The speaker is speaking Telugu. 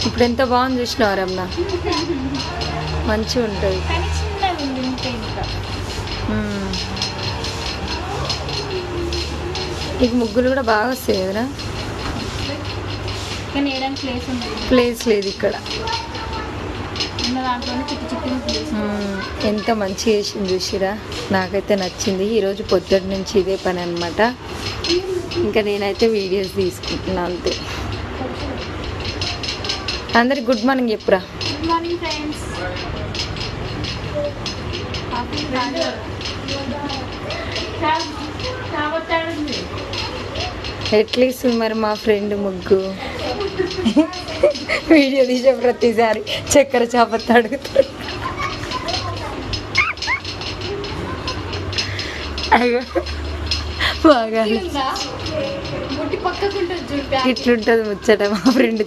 ఇప్పుడు ఎంత బాగుంది చూసినావు రమ్న, మంచిగా ఉంటుంది. నీకు ముగ్గులు కూడా బాగా వస్తాయి కదరా, ప్లేస్ లేదు ఇక్కడ. ఎంత మంచిగా వేసింది చూసిరా, నాకైతే నచ్చింది. ఈరోజు పొద్దుటి నుంచి ఇదే పని అనమాట. ఇంకా నేనైతే వీడియోస్ తీసుకుంటున్నా అంతే. అందరికి గుడ్ మార్నింగ్ చెప్పురా. Good morning friends. ఎట్లీస్ట్ మరి మా ఫ్రెండ్ ముగ్గు వీడియో తీసే ప్రతిసారి చక్కెర చాపత్త అడుగుతాడు. అయ్యో బాగా ఇట్లుంటుంది ముచ్చట మా ఫ్రెండ్.